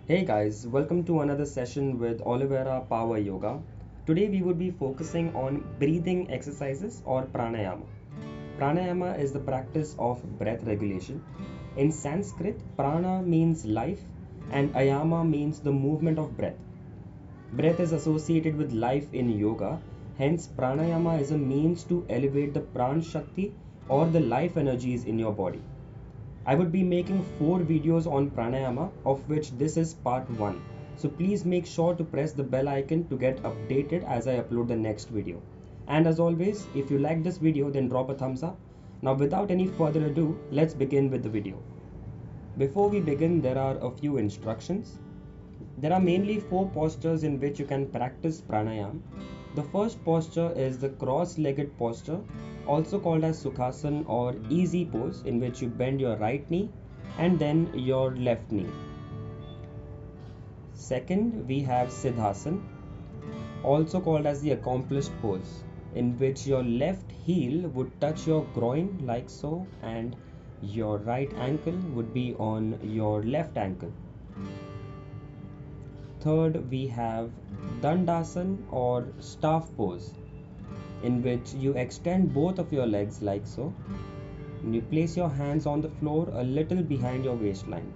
Hey guys, welcome to another session with Olivera Power Yoga. Today we would be focusing on breathing exercises or pranayama. Pranayama is the practice of breath regulation. In Sanskrit, prana means life and ayama means the movement of breath. Breath is associated with life in yoga, hence, pranayama is a means to elevate the pran shakti or the life energies in your body. I would be making 4 videos on pranayama, of which this is part 1. So please make sure to press the bell icon to get updated as I upload the next video. And as always, if you like this video, then drop a thumbs up. Now without any further ado, let's begin with the video. Before we begin, there are a few instructions. There are mainly 4 postures in which you can practice pranayam. The first posture is the cross-legged posture, also called as Sukhasana or easy pose, in which you bend your right knee and then your left knee. Second, we have Siddhasana, also called as the accomplished pose, in which your left heel would touch your groin like so and your right ankle would be on your left ankle. Third, we have Dandasana or staff pose, in which you extend both of your legs like so, and you place your hands on the floor a little behind your waistline.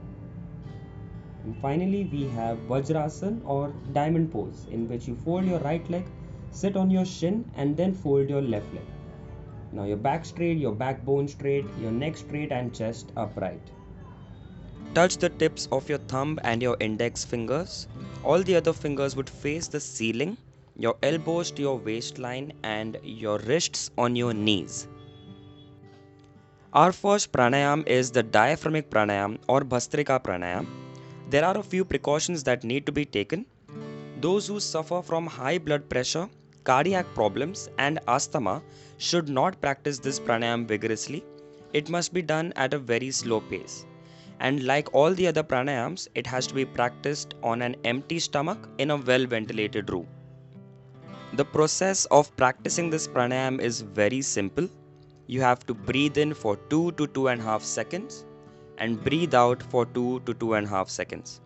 And finally, we have Vajrasana or diamond pose, in which you fold your right leg, sit on your shin, and then fold your left leg. Now your back straight, your backbone straight, your neck straight, and chest upright. Touch the tips of your thumb and your index fingers. All the other fingers would face the ceiling, your elbows to your waistline, and your wrists on your knees. Our first pranayam is the diaphragmatic pranayam or Bhastrika Pranayam. There are a few precautions that need to be taken. Those who suffer from high blood pressure, cardiac problems, and asthma should not practice this pranayam vigorously. It must be done at a very slow pace. And like all the other pranayams, it has to be practiced on an empty stomach in a well ventilated room. The process of practicing this pranayam is very simple. You have to breathe in for 2 to 2.5 seconds and breathe out for 2 to 2.5 seconds.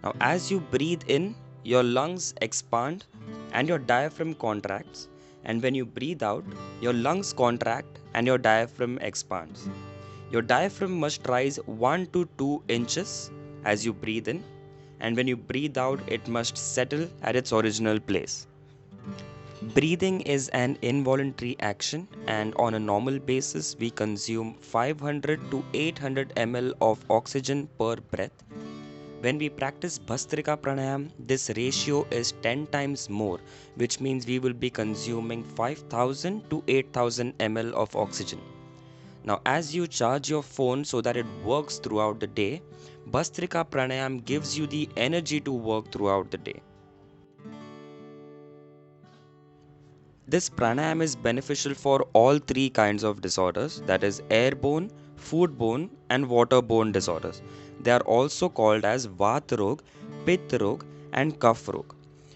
Now as you breathe in, your lungs expand and your diaphragm contracts, and when you breathe out, your lungs contract and your diaphragm expands. Your diaphragm must rise 1 to 2 inches as you breathe in, and when you breathe out, it must settle at its original place. Breathing is an involuntary action, and on a normal basis, we consume 500 to 800 ml of oxygen per breath. When we practice Bhastrika Pranayam, this ratio is 10 times more, which means we will be consuming 5000 to 8000 ml of oxygen. Now, as you charge your phone so that it works throughout the day, Bhastrika Pranayam gives you the energy to work throughout the day. This pranayam is beneficial for all 3 kinds of disorders, that is airborne, foodborne, and waterborne disorders. They are also called as vaath rog, pitth rog, and kaph rog.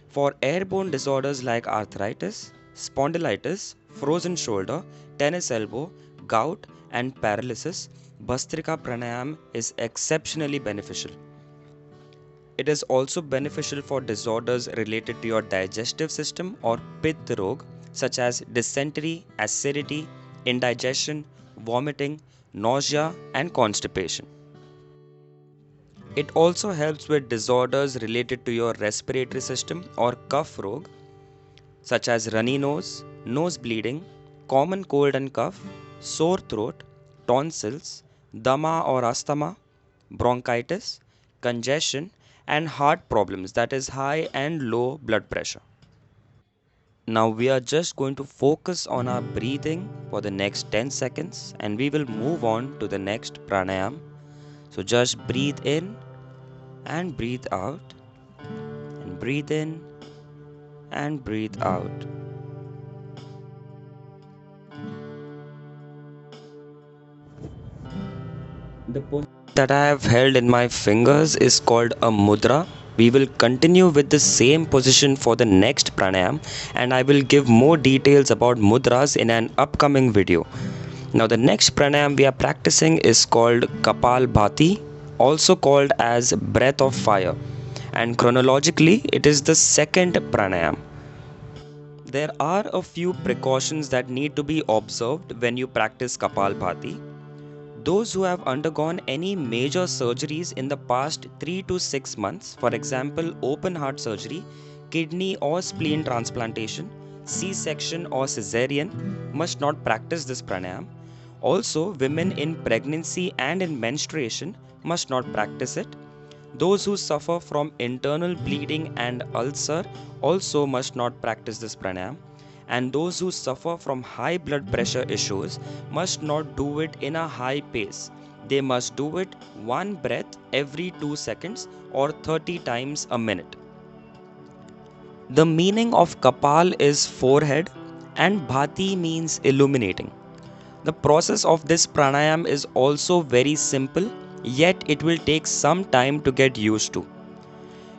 For airborne disorders like arthritis, spondylitis, frozen shoulder, tennis elbow, gout, and paralysis, Bhastrika Pranayam is exceptionally beneficial. It is also beneficial for disorders related to your digestive system or pitth rog, such as dysentery, acidity, indigestion, vomiting, nausea, and constipation. It also helps with disorders related to your respiratory system or kaph rog, such as runny nose, nose bleeding, common cold and cough, sore throat, tonsils, dama or asthma, bronchitis, congestion, and heart problems, that is high and low blood pressure. Now we are just going to focus on our breathing for the next 10 seconds and we will move on to the next pranayam. So just breathe in and breathe out, and breathe in and breathe out. The position that I have held in my fingers is called a mudra. We will continue with the same position for the next pranayam, and I will give more details about mudras in an upcoming video. Now the next pranayam we are practicing is called Kapalbhati, also called as breath of fire. and chronologically it is the second pranayam. There are a few precautions that need to be observed when you practice Kapalbhati. Those who have undergone any major surgeries in the past 3 to 6 months, for example, open heart surgery, kidney or spleen transplantation, C-section or cesarean, must not practice this pranayam. Also, women in pregnancy and in menstruation must not practice it. Those who suffer from internal bleeding and ulcer also must not practice this pranayam. And those who suffer from high blood pressure issues must not do it in a high pace. They must do it one breath every 2 seconds or 30 times a minute. The meaning of Kapal is forehead and Bhati means illuminating. The process of this pranayam is also very simple, yet it will take some time to get used to.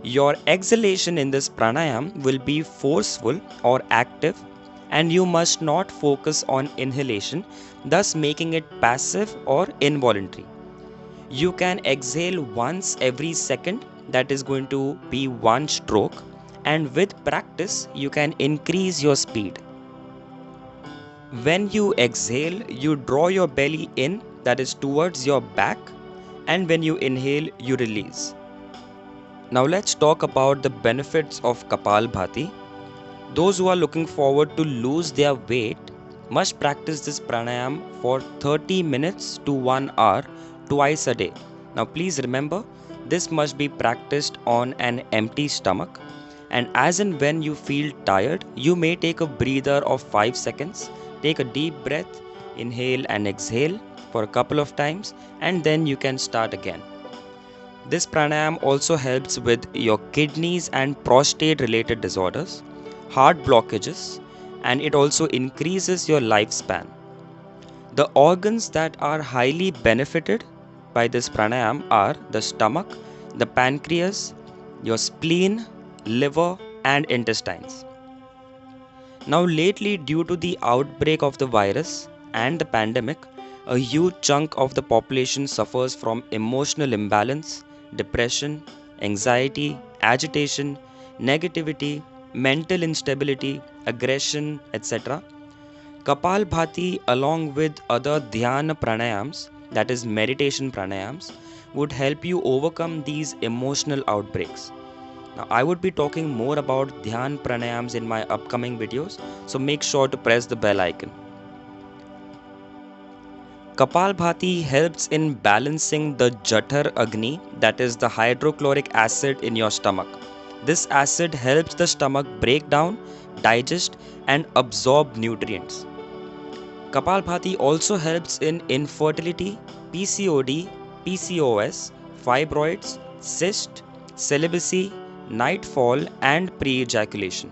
Your exhalation in this pranayam will be forceful or active, and you must not focus on inhalation, thus making it passive or involuntary. You can exhale once every second, that is going to be one stroke, and with practice you can increase your speed. When you exhale, you draw your belly in, that is towards your back, and when you inhale, you release. Now let's talk about the benefits of Kapalbhati. Those who are looking forward to lose their weight must practice this pranayam for 30 minutes to 1 hour twice a day. Now please remember, this must be practiced on an empty stomach, and as and when you feel tired, you may take a breather of 5 seconds. Take a deep breath, inhale and exhale for a couple of times, and then you can start again. This pranayam also helps with your kidneys and prostate related disorders, heart blockages, and it also increases your lifespan. The organs that are highly benefited by this pranayam are the stomach, the pancreas, your spleen, liver, and intestines. Now lately, due to the outbreak of the virus and the pandemic, a huge chunk of the population suffers from emotional imbalance, depression, anxiety, agitation, negativity, mental instability, aggression, etc. Kapalbhati, along with other dhyana pranayams, that is meditation pranayams, would help you overcome these emotional outbreaks. Now, I would be talking more about Dhyan Pranayams in my upcoming videos, so make sure to press the bell icon. Kapalbhati helps in balancing the Jathar Agni, that is the hydrochloric acid in your stomach. This acid helps the stomach break down, digest, and absorb nutrients. Kapalbhati also helps in infertility, PCOD, PCOS, fibroids, cyst, celibacy, nightfall, and pre-ejaculation.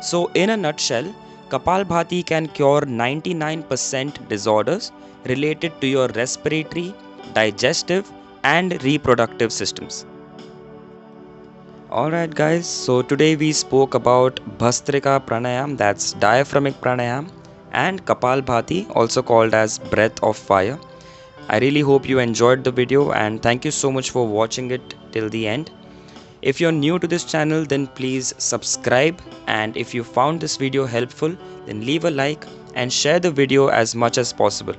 So in a nutshell, Kapalbhati can cure 99% disorders related to your respiratory, digestive, and reproductive systems. Alright guys, so today we spoke about Bhastrika Pranayam, that's diaphragmatic pranayam, and Kapalbhati, also called as breath of fire. I really hope you enjoyed the video, and thank you so much for watching it till the end. If you're new to this channel, then please subscribe, and if you found this video helpful, then leave a like and share the video as much as possible.